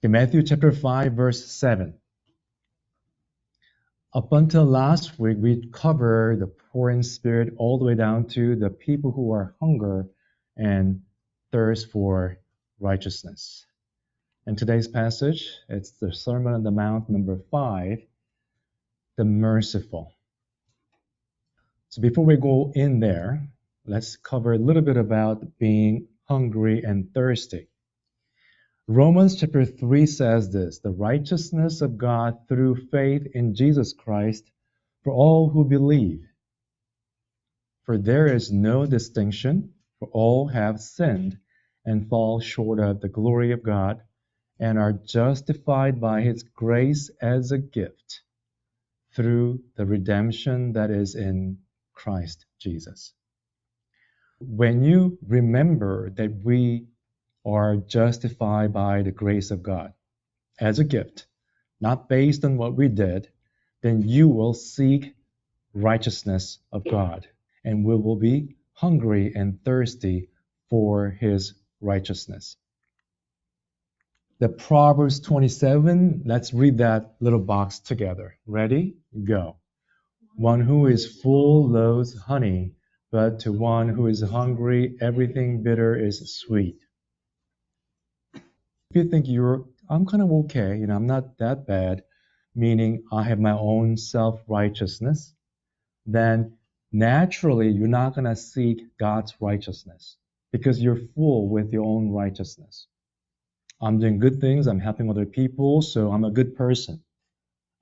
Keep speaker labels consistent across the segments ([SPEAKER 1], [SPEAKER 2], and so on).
[SPEAKER 1] In Matthew chapter 5, verse 7. Up until last week, we covered the poor in spirit all the way down to the people who are hunger and thirst for righteousness. In today's passage, it's the Sermon on the Mount, number 5, the merciful. So before we go in there, let's cover a little bit about being hungry and thirsty. Romans chapter 3 says this, the righteousness of God through faith in Jesus Christ for all who believe. For there is no distinction, for all have sinned and fall short of the glory of God and are justified by his grace as a gift through the redemption that is in Christ Jesus. When you remember that we are justified by the grace of God as a gift, not based on what we did, then you will seek righteousness of God, and we will be hungry and thirsty for his righteousness. The Proverbs 27, let's read that little box together. Ready? Go. One who is full loathes honey, but to one who is hungry, everything bitter is sweet. If you think I'm kind of okay, I'm not that bad, meaning I have my own self-righteousness, then naturally you're not going to seek God's righteousness because you're full with your own righteousness. I'm doing good things, I'm helping other people, so I'm a good person.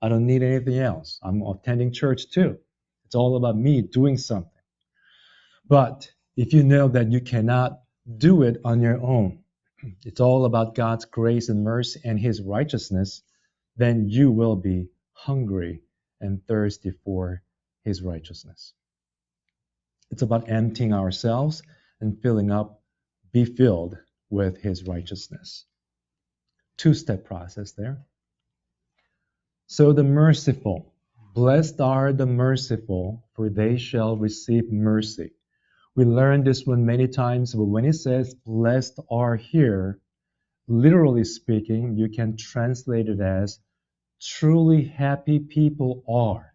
[SPEAKER 1] I don't need anything else. I'm attending church too. It's all about me doing something. But if you know that you cannot do it on your own, it's all about God's grace and mercy and his righteousness, then you will be hungry and thirsty for his righteousness. It's about emptying ourselves and be filled with his righteousness. Two-step process there. So the merciful. Blessed are the merciful, for they shall receive mercy. We learned this one many times, but when it says blessed are here, literally speaking, you can translate it as truly happy people are.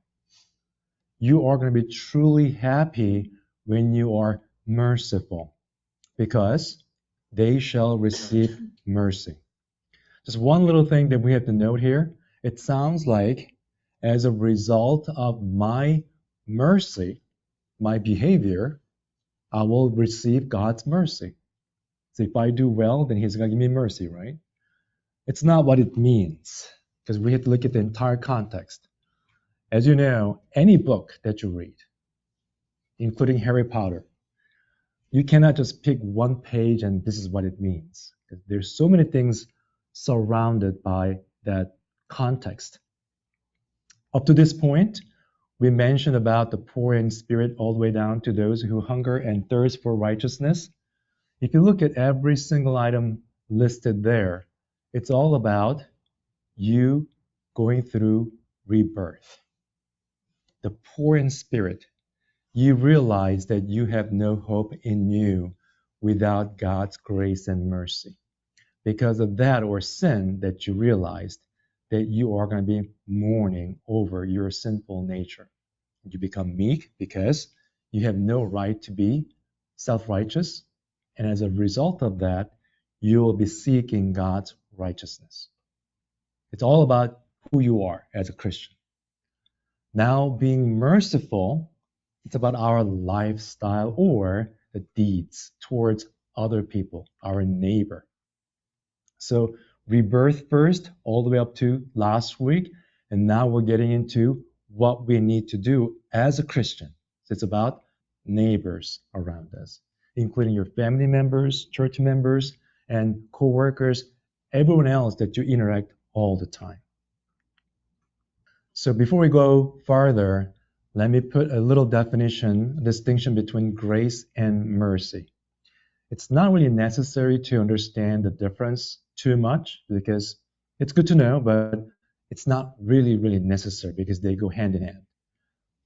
[SPEAKER 1] You are going to be truly happy when you are merciful, because they shall receive mercy. Just one little thing that we have to note here. It sounds like as a result of my mercy, my behavior, I will receive God's mercy. So if I do well, then he's going to give me mercy, right? It's not what it means, because we have to look at the entire context. As you know, any book that you read, including Harry Potter, you cannot just pick one page and this is what it means. There's so many things surrounded by that context. Up to this point, we mentioned about the poor in spirit all the way down to those who hunger and thirst for righteousness. If you look at every single item listed there, it's all about you going through rebirth. The poor in spirit, you realize that you have no hope in you without God's grace and mercy. Because of that or sin that you realized that you are going to be mourning over your sinful nature. You become meek because you have no right to be self-righteous. And as a result of that, you will be seeking God's righteousness. It's all about who you are as a Christian. Now, being merciful, it's about our lifestyle or the deeds towards other people, our neighbor. So rebirth first, all the way up to last week, and now we're getting into what we need to do as a Christian. So it's about neighbors around us, including your family members, church members, and co-workers, everyone else that you interact all the time. So before we go farther, let me put a little distinction between grace and mercy. It's not really necessary to understand the difference too much because it's good to know, but it's not really necessary because they go hand in hand.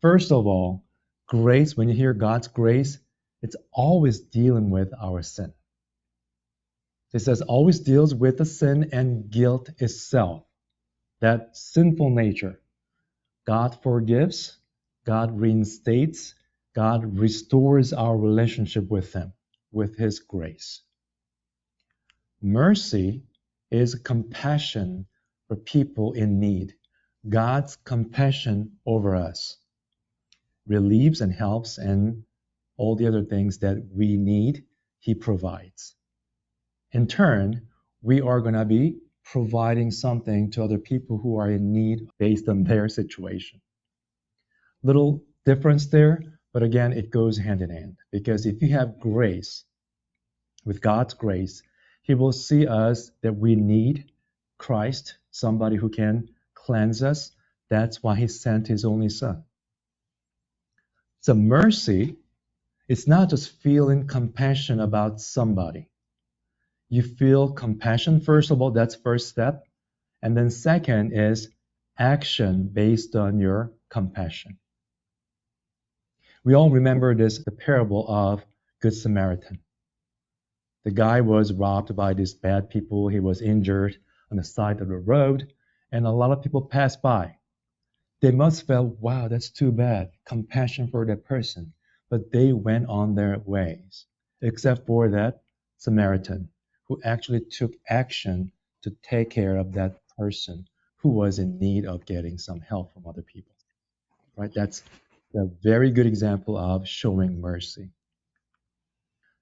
[SPEAKER 1] First of all, grace, when you hear God's grace, it's always dealing with our sin. It says always deals with the sin and guilt itself, that sinful nature. God forgives, God reinstates, God restores our relationship with Him, with His grace. Mercy is compassion for people in need. God's compassion over us relieves and helps, and all the other things that we need, He provides. In turn, we are going to be providing something to other people who are in need based on their situation. Little difference there, but again, it goes hand in hand. Because if you have grace, with God's grace, He will see us that we need Christ, somebody who can cleanse us. That's why He sent His only Son. So mercy is not just feeling compassion about somebody. You feel compassion, first of all, that's first step. And then second is action based on your compassion. We all remember the parable of Good Samaritan. The guy was robbed by these bad people. He was injured on the side of the road, and a lot of people passed by. They must felt, wow, that's too bad, compassion for that person. But they went on their ways, except for that Samaritan who actually took action to take care of that person who was in need of getting some help from other people. Right? That's a very good example of showing mercy.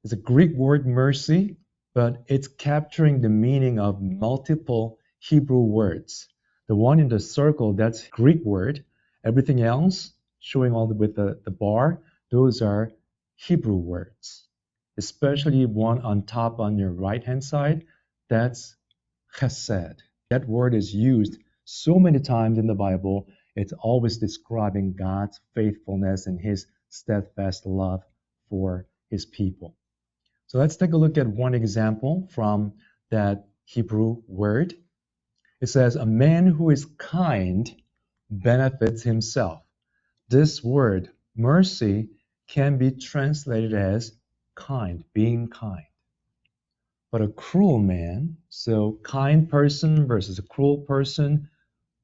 [SPEAKER 1] It's a Greek word mercy, but it's capturing the meaning of multiple Hebrew words. The one in the circle, that's Greek word. Everything else, showing all with the bar, those are Hebrew words. Especially one on top on your right-hand side, that's chesed. That word is used so many times in the Bible. It's always describing God's faithfulness and His steadfast love for His people. So let's take a look at one example from that Hebrew word. It says, a man who is kind benefits himself. This word, mercy, can be translated as kind, being kind. But a cruel man, so kind person versus a cruel person,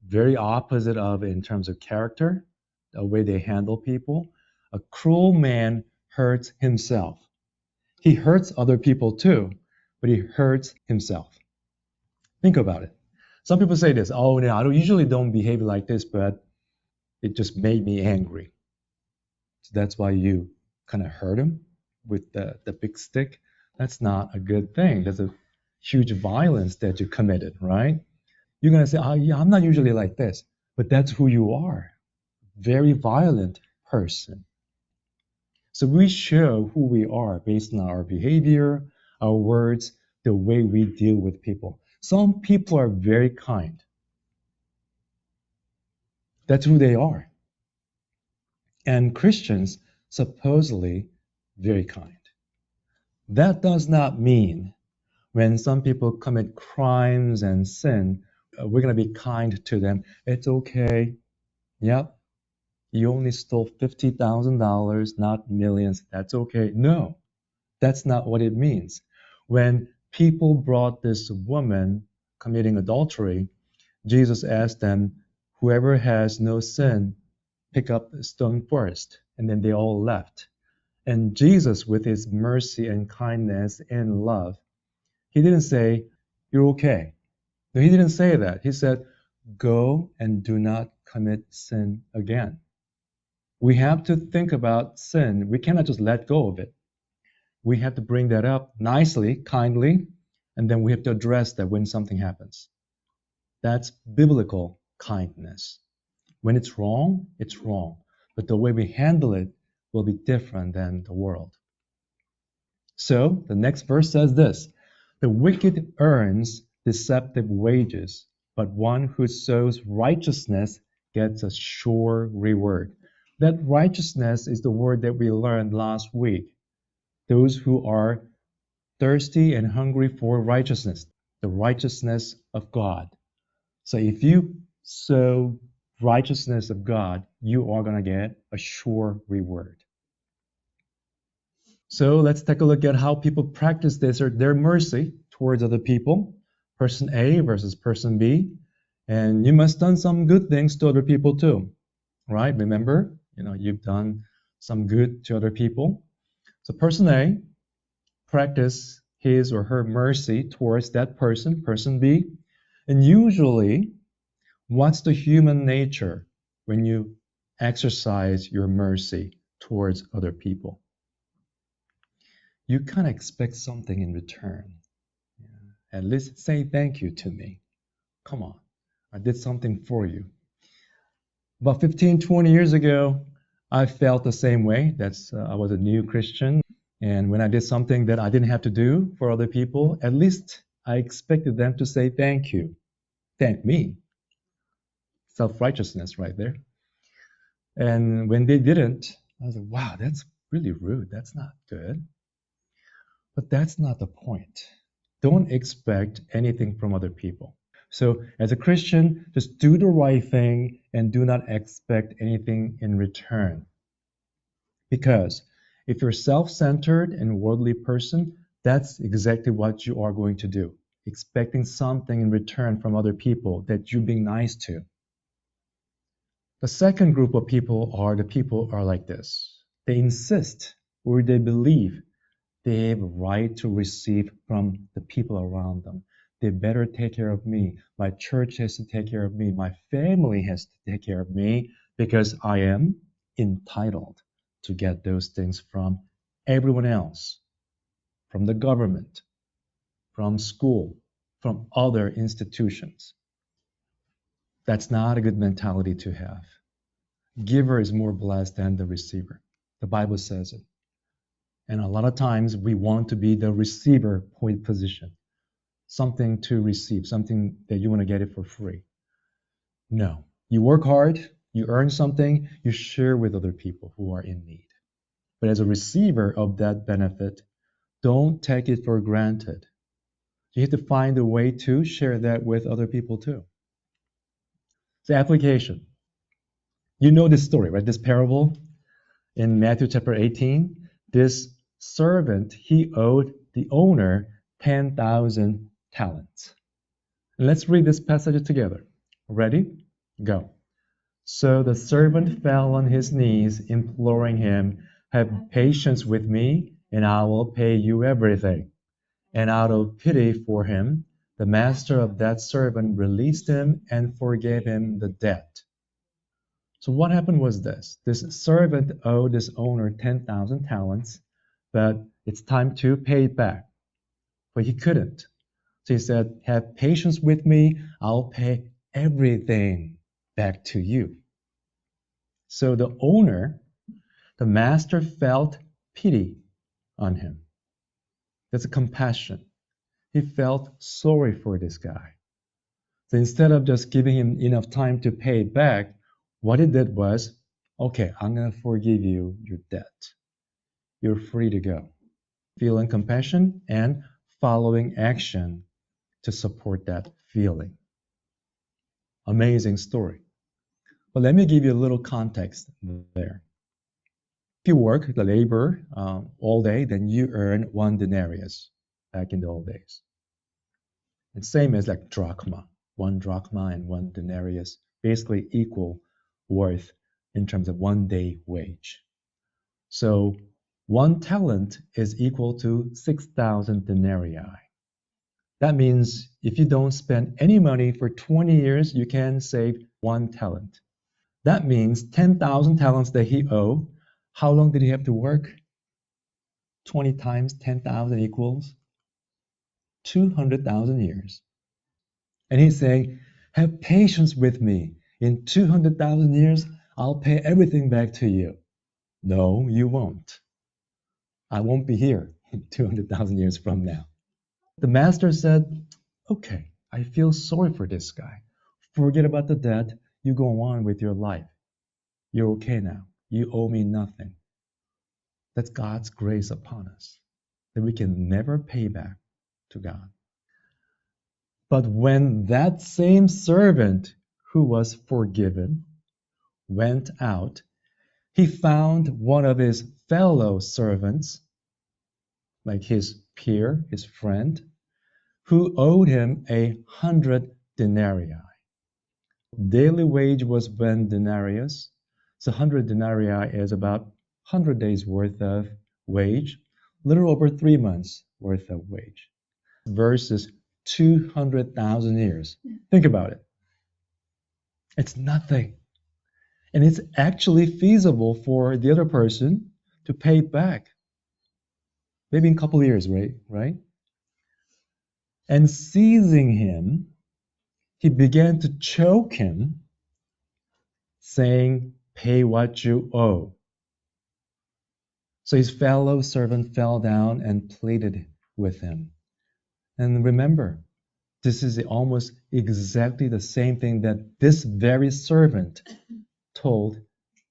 [SPEAKER 1] very opposite of in terms of character, the way they handle people. A cruel man hurts himself. He hurts other people too, but he hurts himself. Think about it. Some people say this, oh, no, I usually don't behave like this, but it just made me angry. So that's why you kind of hurt him with the big stick. That's not a good thing. That's a huge violence that you committed, right? You're going to say, oh, yeah, I'm not usually like this, but that's who you are. Very violent person. So we show who we are based on our behavior, our words, the way we deal with people. Some people are very kind. That's who they are. And Christians, supposedly, very kind. That does not mean when some people commit crimes and sin, we're going to be kind to them. It's okay. Yep. You only stole $50,000, not millions. That's okay. No. That's not what it means. When people brought this woman committing adultery, Jesus asked them, whoever has no sin, pick up the stone first. And then they all left. And Jesus, with his mercy and kindness and love, he didn't say, you're okay. No, he didn't say that. He said, go and do not commit sin again. We have to think about sin. We cannot just let go of it. We have to bring that up nicely, kindly, and then we have to address that when something happens. That's biblical kindness. When it's wrong, but the way we handle it will be different than the world. So the next verse says this, the wicked earns deceptive wages, but one who sows righteousness gets a sure reward. That righteousness is the word that we learned last week. Those who are thirsty and hungry for righteousness, the righteousness of God. So if you sow righteousness of God, you are going to get a sure reward. So let's take a look at how people practice this or their mercy. towards other people, person A versus person B, and you must have done some good things to other people too, right? Remember, you've done some good to other people. So person A practice his or her mercy towards that person, person B, and usually, what's the human nature when you exercise your mercy towards other people? You kind of expect something in return. At least say thank you to me. Come on, I did something for you. About 15, 20 years ago, I felt the same way. I was a new Christian. And when I did something that I didn't have to do for other people, at least I expected them to say thank you. Thank me. Self-righteousness right there. And when they didn't, I was like, wow, that's really rude. That's not good. But that's not the point. Don't expect anything from other people. So as a Christian, just do the right thing and do not expect anything in return. Because if you're self-centered and worldly person, that's exactly what you are going to do. Expecting something in return from other people that you're being nice to. The second group of people are the people who are like this. They insist or they believe they have a right to receive from the people around them. They better take care of me. My church has to take care of me. My family has to take care of me because I am entitled to get those things from everyone else, from the government, from school, from other institutions. That's not a good mentality to have. Giver is more blessed than the receiver. The Bible says it. And a lot of times we want to be the receiver point position, something to receive, something that you want to get it for free. No, you work hard, you earn something, you share with other people who are in need. But as a receiver of that benefit, don't take it for granted. You have to find a way to share that with other people too. The application. You know this story, right? This parable in Matthew chapter 18. This servant, he owed the owner 10,000 talents. Let's read this passage together. Ready? Go. So the servant fell on his knees, imploring him, have patience with me, and I will pay you everything. And out of pity for him, the master of that servant released him and forgave him the debt. So what happened was this. This servant owed this owner 10,000 talents, but it's time to pay it back. But he couldn't. So he said, have patience with me, I'll pay everything back to you. So the owner, the master felt pity on him. That's a compassion. He felt sorry for this guy. So instead of just giving him enough time to pay it back, what he did was, okay, I'm going to forgive you your debt. You're free to go. Feeling compassion and following action to support that feeling. Amazing story. But let me give you a little context there. If you work, the labor, all day, then you earn 1 denarius back in the old days. And same as like drachma. 1 drachma and 1 denarius, basically equal worth in terms of 1 day wage. So 1 talent is equal to 6,000 denarii. That means if you don't spend any money for 20 years, you can save 1 talent. That means 10,000 talents that he owed. How long did he have to work? 20 times 10,000 equals 200,000 years. And he's saying, have patience with me. In 200,000 years, I'll pay everything back to you. No, you won't. I won't be here in 200,000 years from now. The master said, okay, I feel sorry for this guy. Forget about the debt. You go on with your life. You're okay now. You owe me nothing. That's God's grace upon us, that we can never pay back to God. But when that same servant who was forgiven went out, he found one of his fellow servants, like his peer, his friend, who owed him 100 denarii. Daily wage was 1 denarius. So 100 denarii is about 100 days worth of wage, a little over 3 months worth of wage, versus 200,000 years. Think about it. It's nothing. And it's actually feasible for the other person to pay it back. Maybe in a couple of years, right? And seizing him, he began to choke him, saying, "Pay what you owe." So his fellow servant fell down and pleaded with him. And remember, this is almost exactly the same thing that this very servant told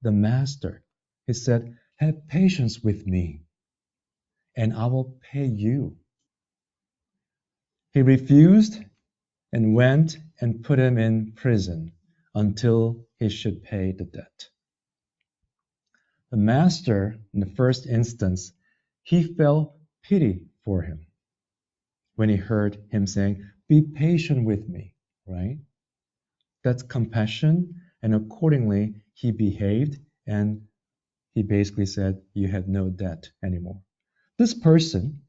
[SPEAKER 1] the master. He said, "Have patience with me, and I will pay you." He refused and went and put him in prison until he should pay the debt. The master, in the first instance, he felt pity for him when he heard him saying, "Be patient with me," right? That's compassion, and accordingly, he behaved, and he basically said, "You have no debt anymore." This person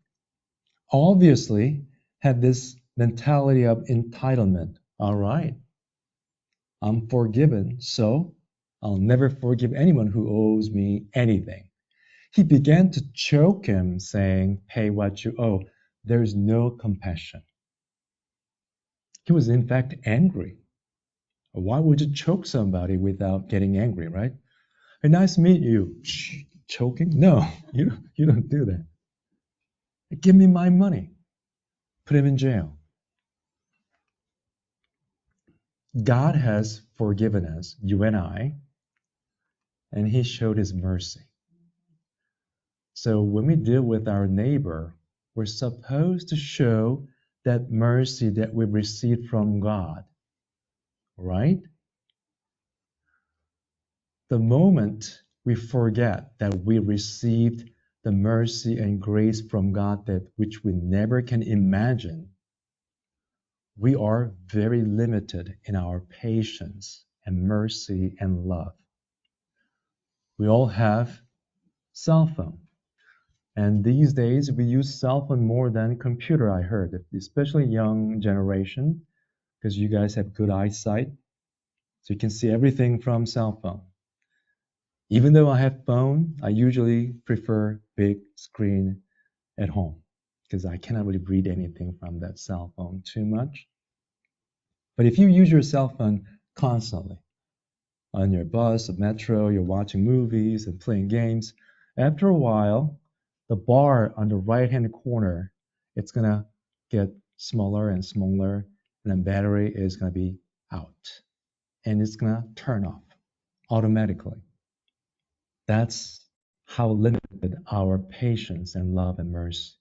[SPEAKER 1] obviously had this mentality of entitlement. All right, I'm forgiven, so I'll never forgive anyone who owes me anything. He began to choke him, saying, "Pay what you owe." There's no compassion. He was, in fact, angry. Why would you choke somebody without getting angry, right? "Hey, nice to meet you." Choking? No, you don't do that. "Give me my money." Put him in jail. God has forgiven us, you and I, and He showed His mercy. So when we deal with our neighbor, we're supposed to show that mercy that we received from God, right? The moment we forget that we received the mercy and grace from God that which we never can imagine, we are very limited in our patience and mercy and love. We all have cell phone. And these days we use cell phone more than computer, I heard, especially young generation, because you guys have good eyesight. So you can see everything from cell phone. Even though I have phone, I usually prefer big screen at home because I cannot really read anything from that cell phone too much. But if you use your cell phone constantly, on your bus or metro, you're watching movies and playing games, after a while, the bar on the right-hand corner, it's going to get smaller and smaller, and the battery is going to be out. And it's going to turn off automatically. That's how limited our patience and love and mercy.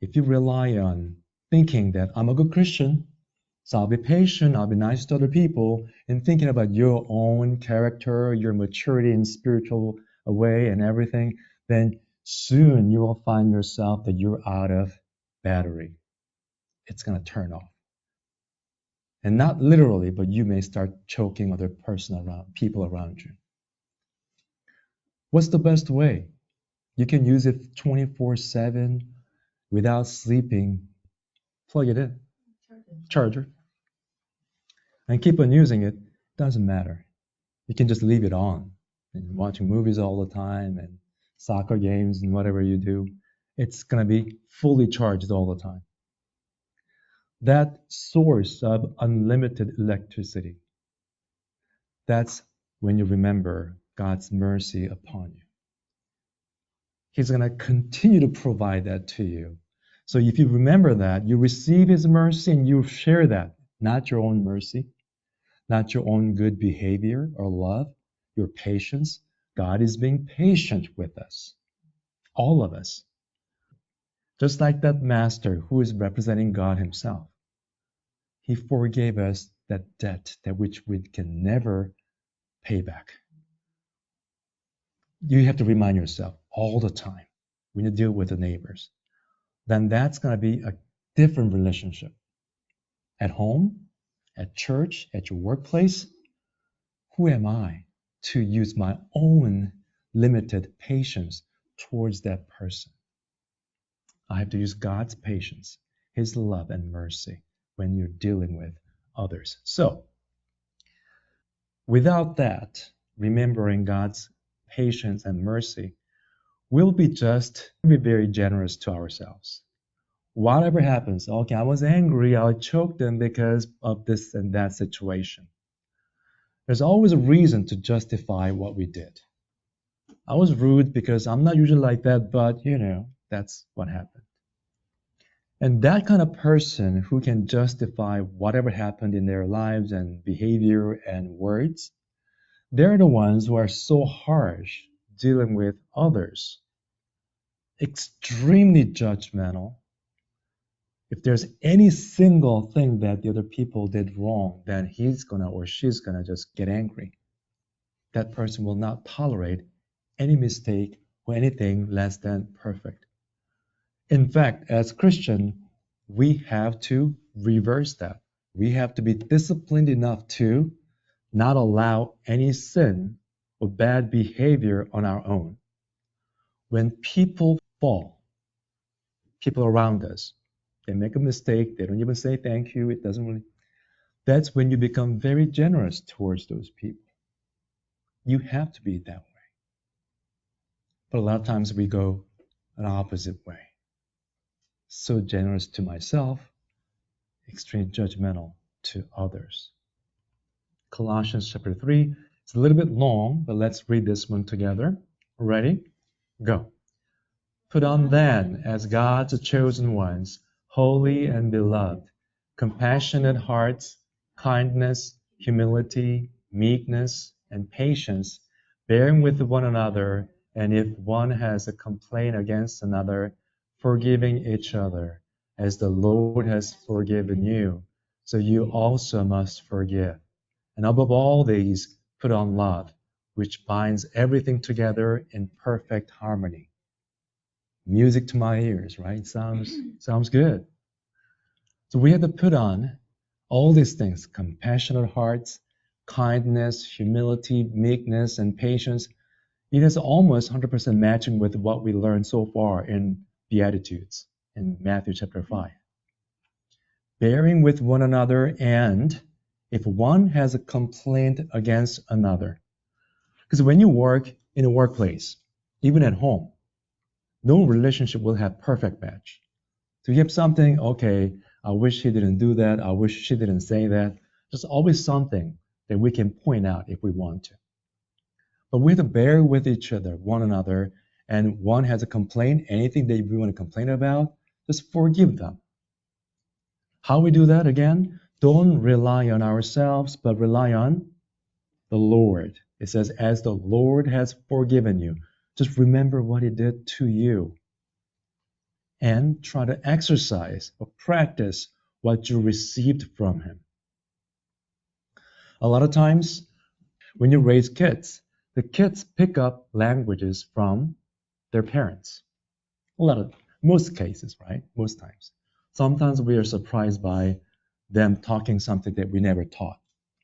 [SPEAKER 1] If you rely on thinking that I'm a good Christian, so I'll be patient, I'll be nice to other people, and thinking about your own character, your maturity in spiritual way and everything, then soon you will find yourself that you're out of battery. It's going to turn off. And not literally, but you may start choking other people around you. What's the best way? You can use it 24/7 without sleeping. Plug it in. Charger. And keep on using it. Doesn't matter. You can just leave it on and watching movies all the time and soccer games and whatever you do. It's going to be fully charged all the time. That source of unlimited electricity, that's when you remember God's mercy upon you. He's going to continue to provide that to you. So if you remember that, you receive His mercy and you share that, not your own mercy, not your own good behavior or love, your patience. God is being patient with us, all of us. Just like that master who is representing God Himself. He forgave us that debt that which we can never pay back. You have to remind yourself all the time when you deal with the neighbors. Then that's going to be a different relationship. At home, at church, at your workplace, who am I to use my own limited patience towards that person? I have to use God's patience, His love and mercy when you're dealing with others. So, without that, remembering God's patience and mercy, we'll be very generous to ourselves. Whatever happens, okay, I was angry, I choked them because of this and that situation. There's always a reason to justify what we did. I was rude because I'm not usually like that, but that's what happened. And that kind of person who can justify whatever happened in their lives and behavior and words, they're the ones who are so harsh dealing with others, extremely judgmental. If there's any single thing that the other people did wrong, then he's gonna or she's gonna just get angry. That person will not tolerate any mistake or anything less than perfect. In fact, as Christian, we have to reverse that. We have to be disciplined enough to not allow any sin or bad behavior on our own. When people fall, people around us, they make a mistake, they don't even say thank you, that's when you become very generous towards those people. You have to be that way. But a lot of times we go an opposite way. So generous to myself, extremely judgmental to others. Colossians chapter 3. It's a little bit long, but let's read this one together. Ready? Go. Put on then, as God's chosen ones, holy and beloved, compassionate hearts, kindness, humility, meekness, and patience, bearing with one another, and if one has a complaint against another, forgiving each other, as the Lord has forgiven you, so you also must forgive. And above all these, put on love, which binds everything together in perfect harmony. Music to my ears, right? Sounds good. So we have to put on all these things: compassionate hearts, kindness, humility, meekness, and patience. It is almost 100% matching with what we learned so far in Beatitudes in Matthew chapter 5. Bearing with one another, and if one has a complaint against another. Because when you work in a workplace, even at home, no relationship will have perfect match. So you have something, okay, I wish he didn't do that, I wish she didn't say that. There's always something that we can point out if we want to. But we have to bear with each other, one another, and one has a complaint, anything that we want to complain about, just forgive them. How we do that again? Don't rely on ourselves, but rely on the Lord. It says, as the Lord has forgiven you, just remember what he did to you. And try to exercise or practice what you received from him. A lot of times, when you raise kids, the kids pick up languages from their parents. Most cases, right? Most times. Sometimes we are surprised by them talking something that we never taught.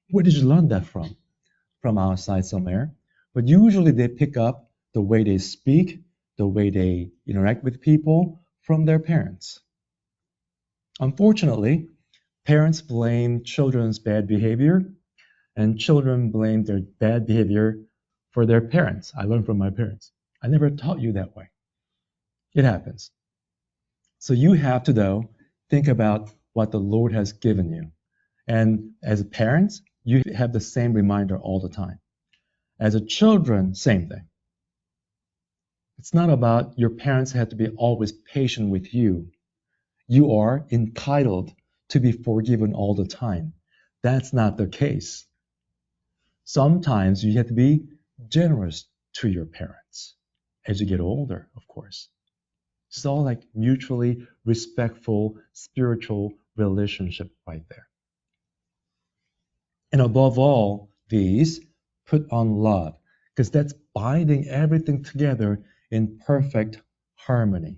[SPEAKER 1] Where did you learn that from? From outside somewhere. But usually they pick up the way they speak, the way they interact with people from their parents. Unfortunately, parents blame children's bad behavior, and children blame their bad behavior for their parents. I learned from my parents. I never taught you that way. It happens. So you have to, though, think about what the Lord has given you. And as parents, you have the same reminder all the time. As a children, same thing. It's not about your parents have to be always patient with you. You are entitled to be forgiven all the time. That's not the case. Sometimes you have to be generous to your parents as you get older, of course. It's all like mutually respectful, spiritual relationship right there. And above all these, put on love, because that's binding everything together in perfect harmony.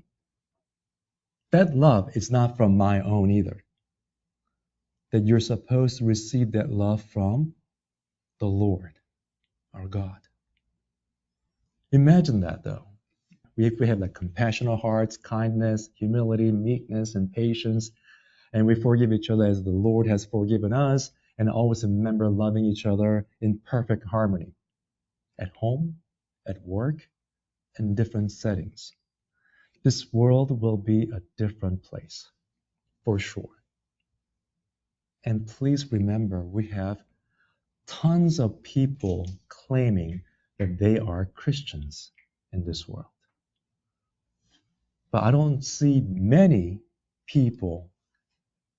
[SPEAKER 1] That love is not from my own either. That you're supposed to receive that love from the Lord, our God. Imagine that though. If we have like compassionate hearts, kindness, humility, meekness, and patience, and we forgive each other as the Lord has forgiven us, and always remember loving each other in perfect harmony at home, at work, in different settings. This world will be a different place, for sure. And please remember, we have tons of people claiming that they are Christians in this world. But I don't see many people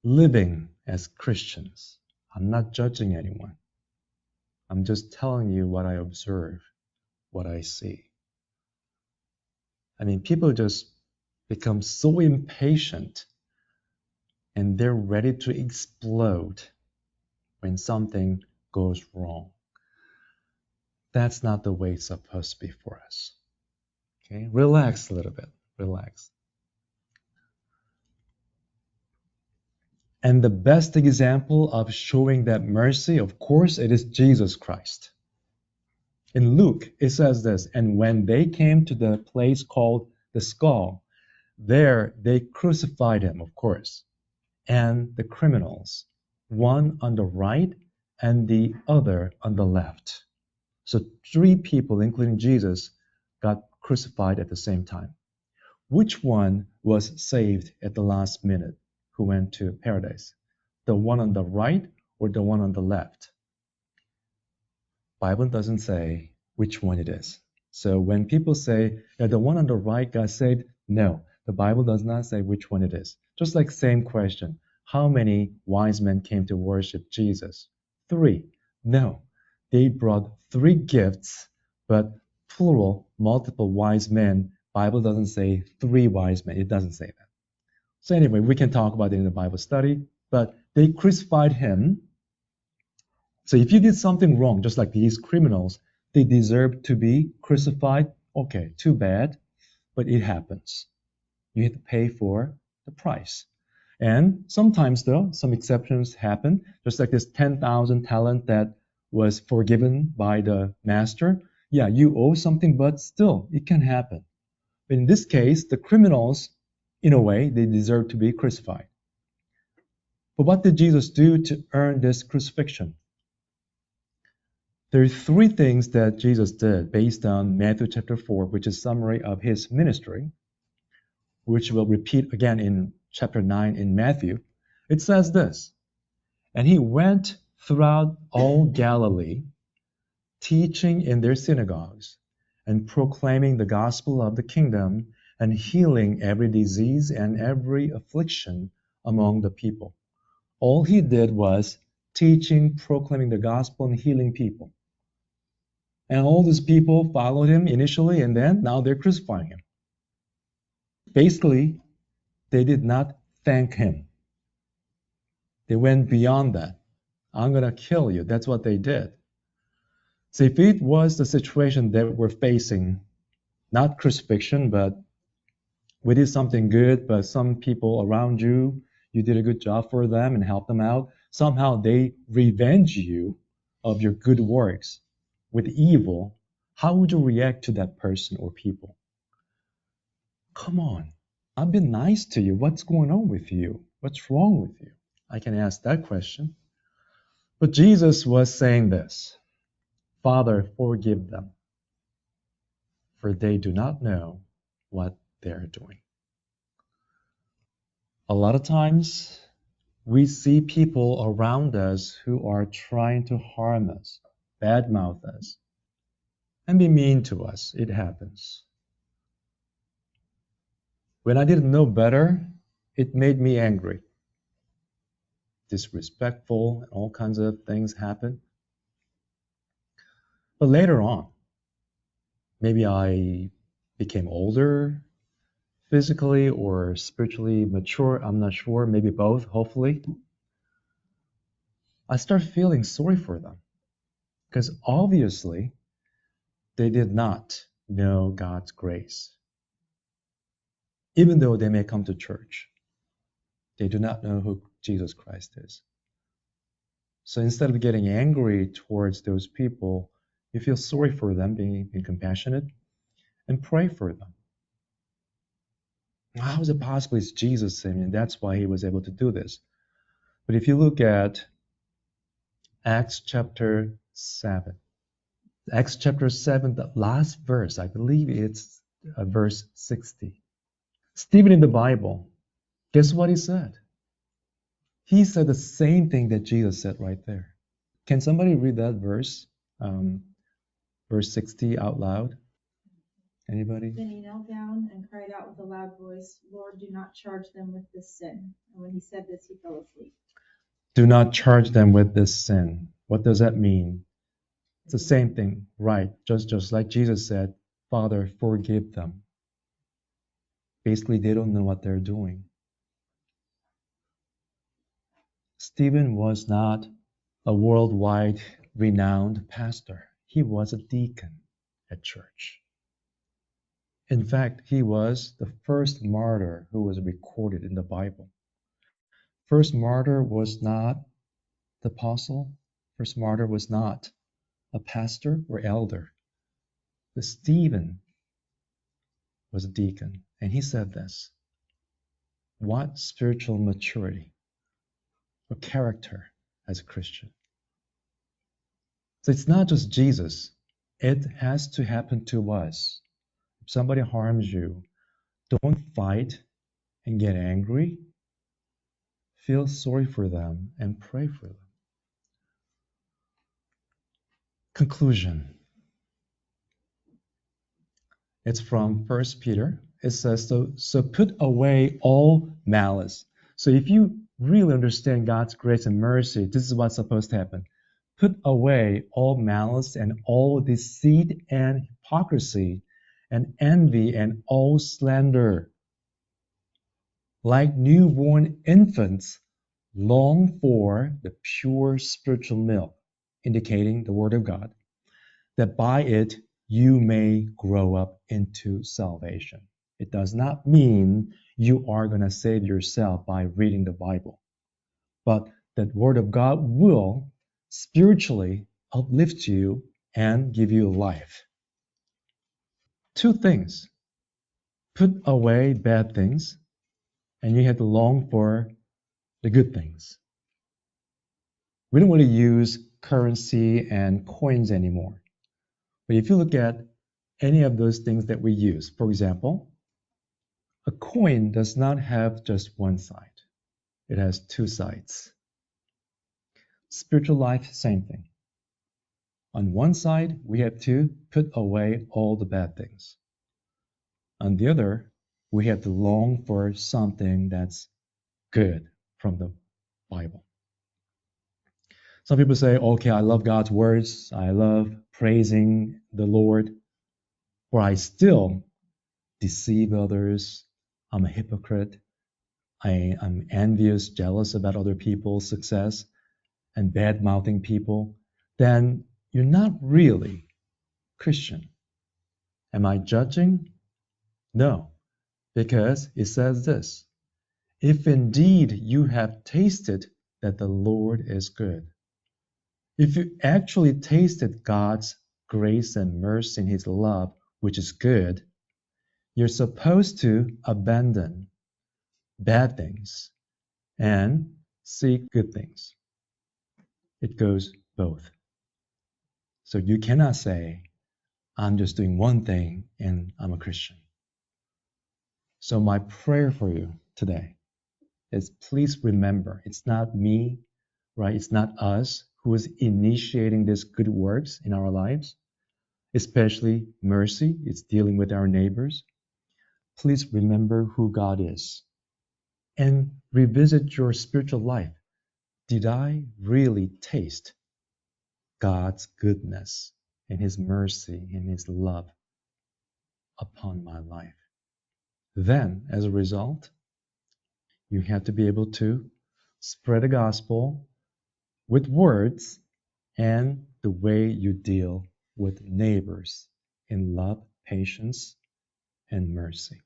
[SPEAKER 1] living as Christians. I'm not judging anyone. I'm just telling you what I observe, what I see. I mean, people just become so impatient and they're ready to explode when something goes wrong. That's not the way it's supposed to be for us. Okay, relax a little bit, relax. And the best example of showing that mercy, of course, it is Jesus Christ. In Luke, it says this, and when they came to the place called the skull, there they crucified him, of course, and the criminals, one on the right and the other on the left. So 3 people, including Jesus, got crucified at the same time. Which one was saved at the last minute who went to paradise? The one on the right or the one on the left? Bible doesn't say which one it is. So when people say that the one on the right got saved, no, the Bible does not say which one it is. Just like same question, how many wise men came to worship Jesus? 3. No, they brought 3 gifts, but plural, multiple wise men. Bible doesn't say 3 wise men. It doesn't say that. So anyway, we can talk about it in the Bible study, but they crucified him. So if you did something wrong, just like these criminals, they deserve to be crucified. Okay, too bad, but it happens. You have to pay for the price. And sometimes, though, some exceptions happen, just like this 10,000 talent that was forgiven by the master. Yeah, you owe something, but still, it can happen. But in this case, the criminals, in a way, they deserve to be crucified. But what did Jesus do to earn this crucifixion? There are 3 things that Jesus did based on Matthew chapter 4, which is a summary of his ministry, which we'll repeat again in chapter 9 in Matthew. It says this, and he went throughout all Galilee, teaching in their synagogues and proclaiming the gospel of the kingdom and healing every disease and every affliction among the people. All he did was teaching, proclaiming the gospel, and healing people. And all these people followed him initially, and then now they're crucifying him. Basically, they did not thank him. They went beyond that. I'm going to kill you. That's what they did. So if it was the situation that we're facing, not crucifixion, but we did something good, but some people around you, you did a good job for them and helped them out, somehow they revenge you of your good works with evil, how would you react to that person or people? Come on, I've been nice to you. What's going on with you? What's wrong with you? I can ask that question. But Jesus was saying this, Father, forgive them, for they do not know what they're doing. A lot of times, we see people around us who are trying to harm us, badmouth us, and be mean to us. It happens. When I didn't know better, it made me angry. Disrespectful, and all kinds of things happen. But later on, maybe I became older, physically or spiritually mature, I'm not sure, maybe both, hopefully. I start feeling sorry for them because obviously they did not know God's grace. even though they may come to church. They do not know who Jesus Christ is. So instead of getting angry towards those people, you feel sorry for them, being compassionate, and pray for them. How is it possible it's Jesus? I mean, that's why he was able to do this. But if you look at Acts chapter 7, the last verse, I believe it's verse 60. Stephen in the Bible, guess what he said? He said the same thing that Jesus said right there. Can somebody read that verse, verse 60 out loud? Anybody?
[SPEAKER 2] Then he knelt down and cried out with a loud voice, Lord, do not charge them with this sin. And when he said this, he fell asleep.
[SPEAKER 1] Do not charge them with this sin. What does that mean? It's the same thing, right? Just like Jesus said, Father, forgive them. Basically, they don't know what they're doing. Stephen was not a worldwide renowned pastor. He was a deacon at church. In fact, he was the first martyr who was recorded in the Bible. First martyr was not the apostle. First martyr was not a pastor or elder. But Stephen was a deacon, and he said this. What spiritual maturity or character as a Christian? So it's not just Jesus. It has to happen to us. If somebody harms you, don't fight and get angry. Feel sorry for them and pray for them. Conclusion. It's from 1 Peter. It says, so put away all malice. So if you really understand God's grace and mercy, this is what's supposed to happen. Put away all malice and all deceit and hypocrisy and envy and all slander. Like newborn infants, long for the pure spiritual milk, indicating the Word of God, that by it you may grow up into salvation. It does not mean you are going to save yourself by reading the Bible, but that Word of God will spiritually uplift you and give you life. Two things. Put away bad things, and you have to long for the good things. We don't want to use currency and coins anymore. But if you look at any of those things that we use, for example, a coin does not have just one side. It has two sides. Spiritual life, same thing. On one side, we have to put away all the bad things. On the other, we have to long for something that's good from the Bible. Some people say, okay, I love God's words. I love praising the Lord. Or I still deceive others. I'm a hypocrite. I'm envious, jealous about other people's success and bad-mouthing people. Then you're not really Christian. Am I judging? No, because it says this. If indeed you have tasted that the Lord is good, if you actually tasted God's grace and mercy and His love, which is good, you're supposed to abandon bad things and seek good things. It goes both. So you cannot say, I'm just doing one thing and I'm a Christian. So my prayer for you today is please remember, it's not me, right? It's not us who is initiating these good works in our lives, especially mercy. It's dealing with our neighbors. Please remember who God is and revisit your spiritual life. Did I really taste God's goodness and His mercy and His love upon my life? Then, as a result, you have to be able to spread the gospel with words and the way you deal with neighbors in love, patience, and mercy.